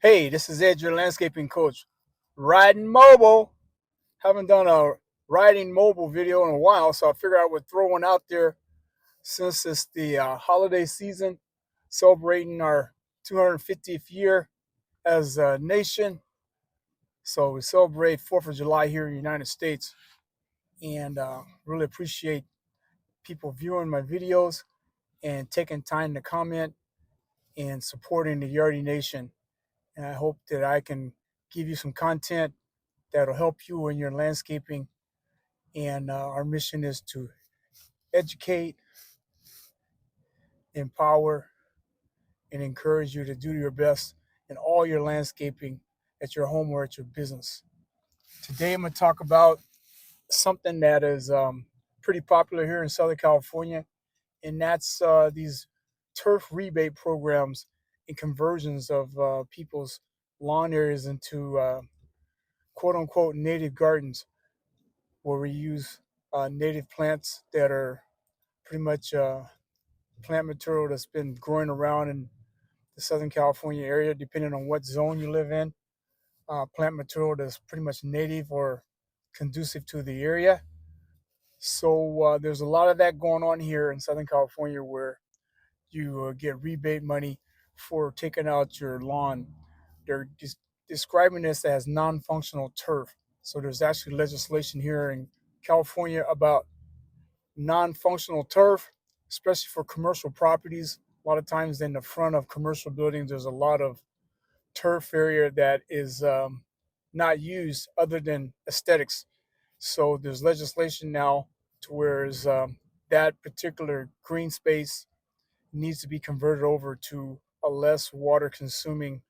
Hey, this is Ed, your landscaping coach. Riding Mobile. Haven't done a riding mobile video in a while, so I figured I would throw one out there since it's the holiday season, celebrating our 250th year as a nation. So we celebrate 4th of July here in the United States, and really appreciate people viewing my videos and taking time to comment and supporting the Yardy Nation. And I hope that I can give you some content that'll help you in your landscaping. And our mission is to educate, empower, and encourage you to do your best in all your landscaping at your home or at your business. Today, I'm going to talk about something that is pretty popular here in Southern California, and that's these turf rebate programs and conversions of people's lawn areas into quote unquote native gardens, where we use native plants that are pretty much plant material that's been growing around in the Southern California area, depending on what zone you live in. Plant material that's pretty much native or conducive to the area. So there's a lot of that going on here in Southern California where you get rebate money for taking out your lawn. They're describing this as non-functional turf. So there's actually legislation here in California about non-functional turf, especially for commercial properties. A lot of times in the front of commercial buildings, there's a lot of turf area that is not used other than aesthetics. So there's legislation now to where that particular green space needs to be converted over to a less water consuming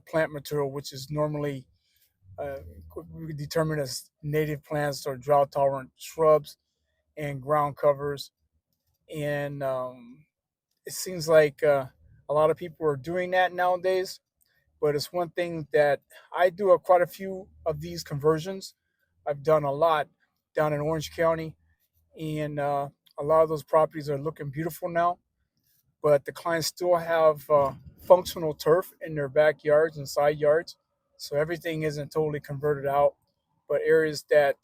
plant material, which is normally uh, determined as native plants or drought tolerant shrubs and ground covers. And it seems like a lot of people are doing that nowadays. But it's one thing that I do quite a few of these conversions. I've done a lot down in Orange County, and a lot of those properties are looking beautiful now. But the clients still have functional turf in their backyards and side yards, so everything isn't totally converted out. But areas that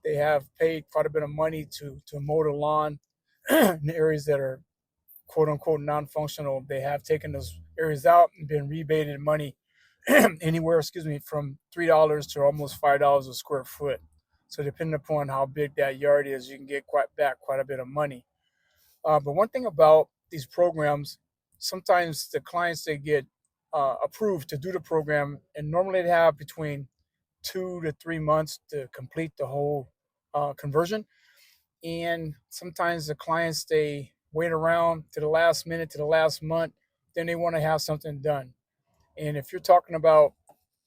they have paid quite a bit of money to mow the lawn, in areas that are quote unquote non-functional, they have taken those areas out and been rebated money anywhere, from $3 to almost $5 a square foot. So depending upon how big that yard is, you can get quite a bit of money. But one thing about these programs, sometimes the clients they get approved to do the program, and normally they have between 2 to 3 months to complete the whole conversion. And sometimes the clients they wait around to the last minute, to the last month, then they want to have something done. And if you're talking about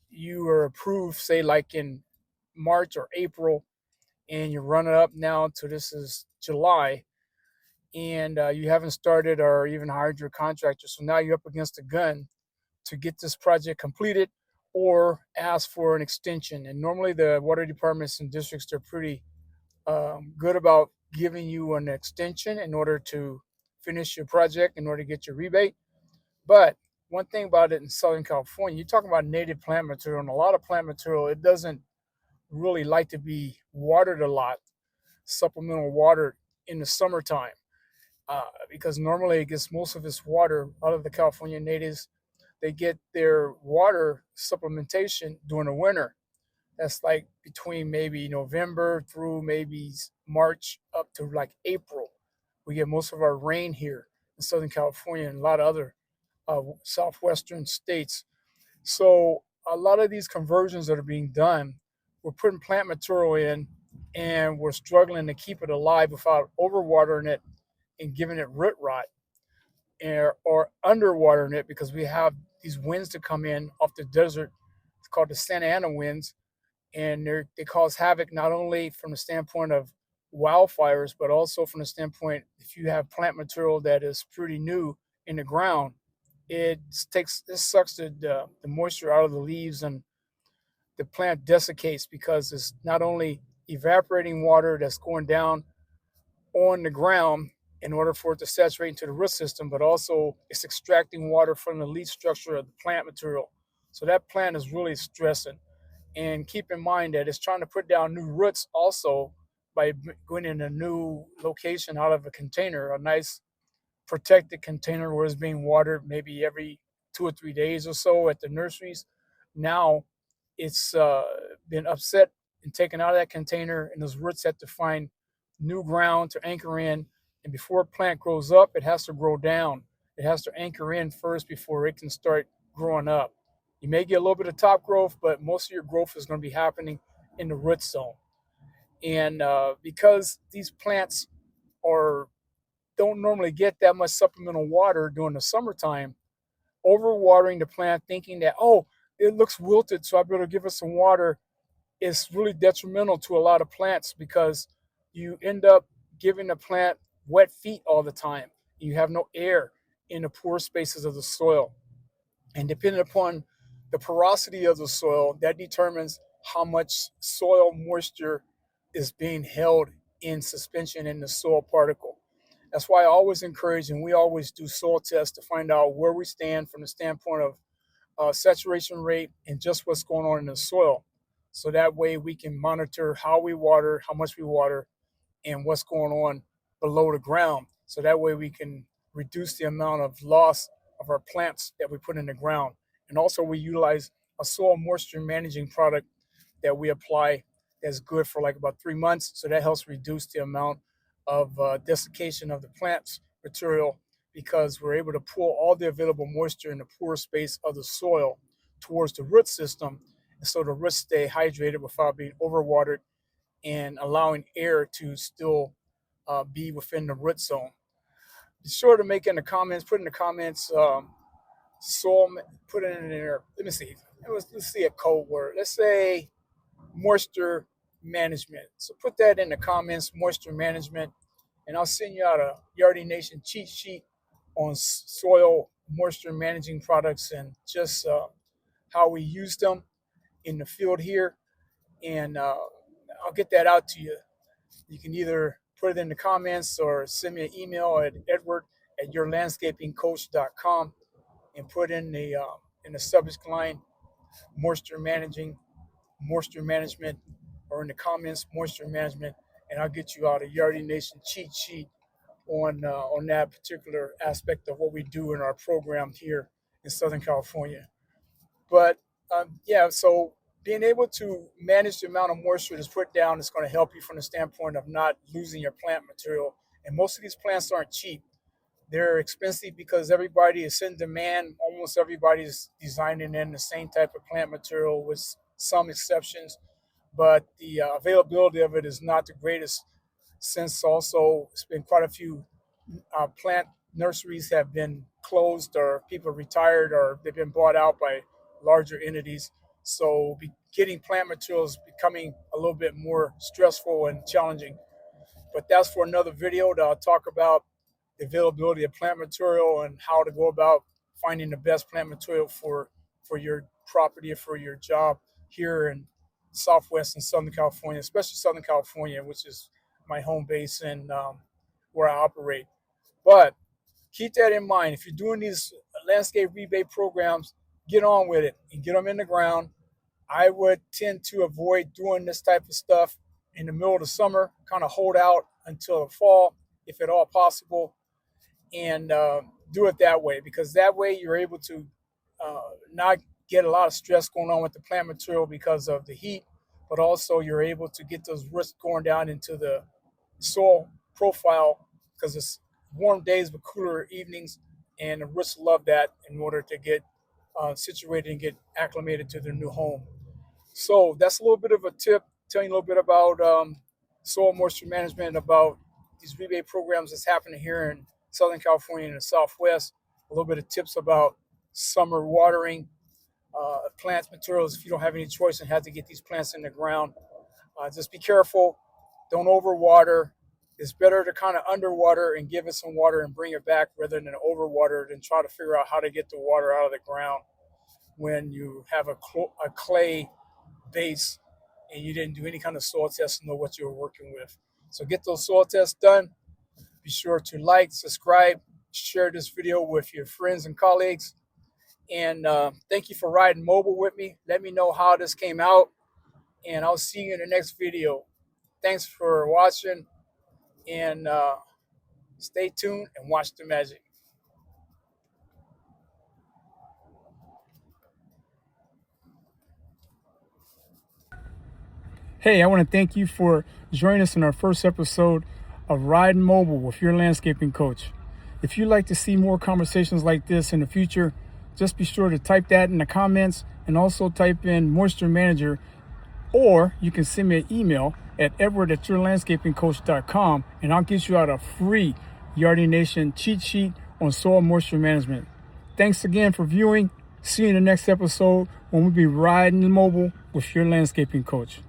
you are approved, say like in March or April, and you're running up now to this is July, and you haven't started or even hired your contractor, so now you're up against a gun to get this project completed or ask for an extension. And normally the water departments and districts are pretty good about giving you an extension in order to finish your project, in order to get your rebate. But one thing about it in Southern California, you're talking about native plant material, and a lot of plant material, it doesn't really like to be watered a lot, supplemental water in the summertime, because normally it gets most of its water out of the California natives. They get their water supplementation during the winter. That's like between maybe November through maybe March up to like April. We get most of our rain here in Southern California and a lot of other southwestern states. So a lot of these conversions that are being done, we're putting plant material in, and we're struggling to keep it alive without overwatering it and giving it root rot, or underwatering it, because we have these winds that come in off the desert. It's called the Santa Ana winds, and they cause havoc not only from the standpoint of wildfires, but also from the standpoint if you have plant material that is pretty new in the ground, it sucks the moisture out of the leaves, and the plant desiccates because it's not only evaporating water that's going down on the ground in order for it to saturate into the root system, but also it's extracting water from the leaf structure of the plant material. So that plant is really stressing. And keep in mind that it's trying to put down new roots also by going in a new location out of a container, a nice protected container where it's being watered maybe every 2 or 3 days or so at the nurseries. Now it's been upset and taken out of that container, and those roots have to find new ground to anchor in. And before a plant grows up, it has to grow down. It has to anchor in first before it can start growing up. You may get a little bit of top growth, but most of your growth is going to be happening in the root zone. And because these plants are don't normally get that much supplemental water during the summertime, overwatering the plant thinking that, oh, it looks wilted, so I better give it some water, is really detrimental to a lot of plants because you end up giving the plant wet feet all the time. You have no air in the poor spaces of the soil. And depending upon the porosity of the soil, that determines how much soil moisture is being held in suspension in the soil particle. That's why I always encourage, and we always do soil tests to find out where we stand from the standpoint of saturation rate and just what's going on in the soil. So that way we can monitor how we water, how much we water, and what's going on below the ground. So that way we can reduce the amount of loss of our plants that we put in the ground. And also we utilize a soil moisture managing product that we apply that's good for like about 3 months. So that helps reduce the amount of desiccation of the plant's material because we're able to pull all the available moisture in the poor space of the soil towards the root system. And so the roots stay hydrated without being overwatered and allowing air to still be within the root zone. Be sure to make in the comments, put in the comments, soil, put it in there. Let me see. Let's see a code word. Let's say moisture management. So put that in the comments, moisture management, and I'll send you out a Yardie Nation cheat sheet on soil moisture managing products and just how we use them in the field here. And I'll get that out to you. You can either put it in the comments or send me an email at edward@yourlandscapingcoach.com and put in the subject line moisture managing, moisture management, or in the comments moisture management, and I'll get you out a Yardie Nation cheat sheet on that particular aspect of what we do in our program here in Southern California. But yeah, so being able to manage the amount of moisture that's put down is going to help you from the standpoint of not losing your plant material. And most of these plants aren't cheap. They're expensive because everybody is in demand. Almost everybody's designing in the same type of plant material with some exceptions. But the availability of it is not the greatest since also it's been quite a few plant nurseries have been closed or people retired or they've been bought out by larger entities. So getting plant materials becoming a little bit more stressful and challenging. But that's for another video that I'll talk about the availability of plant material and how to go about finding the best plant material for your property or for your job here in Southwest and Southern California, especially Southern California, which is my home base and where I operate. But keep that in mind. If you're doing these landscape rebate programs, get on with it and get them in the ground. I would tend to avoid doing this type of stuff in the middle of the summer, kind of hold out until the fall, if at all possible, and do it that way because that way you're able to not get a lot of stress going on with the plant material because of the heat, but also you're able to get those roots going down into the soil profile because it's warm days but cooler evenings, and the roots love that in order to get situated and get acclimated to their new home. So that's a little bit of a tip, telling you a little bit about soil moisture management, about these rebate programs that's happening here in Southern California and the Southwest. A little bit of tips about summer watering, plant materials if you don't have any choice and have to get these plants in the ground. Just be careful. Don't overwater. It's better to kind of underwater and give it some water and bring it back rather than overwater and try to figure out how to get the water out of the ground when you have a clay base and you didn't do any kind of soil test to know what you were working with. So get those soil tests done. Be sure to like, subscribe, share this video with your friends and colleagues, And thank you for riding mobile with me. Let me know how this came out, and I'll see you in the next video. Thanks for watching, and stay tuned and watch the magic. Hey, I want to thank you for joining us in our first episode of Ridin Mobile with your landscaping coach. If you'd like to see more conversations like this in the future, just be sure to type that in the comments and also type in moisture manager, or you can send me an email at edward@yourlandscapingcoach.com, and I'll get you out a free Yardie Nation cheat sheet on soil moisture management. Thanks again for viewing. See you in the next episode when we'll be riding mobile with your landscaping coach.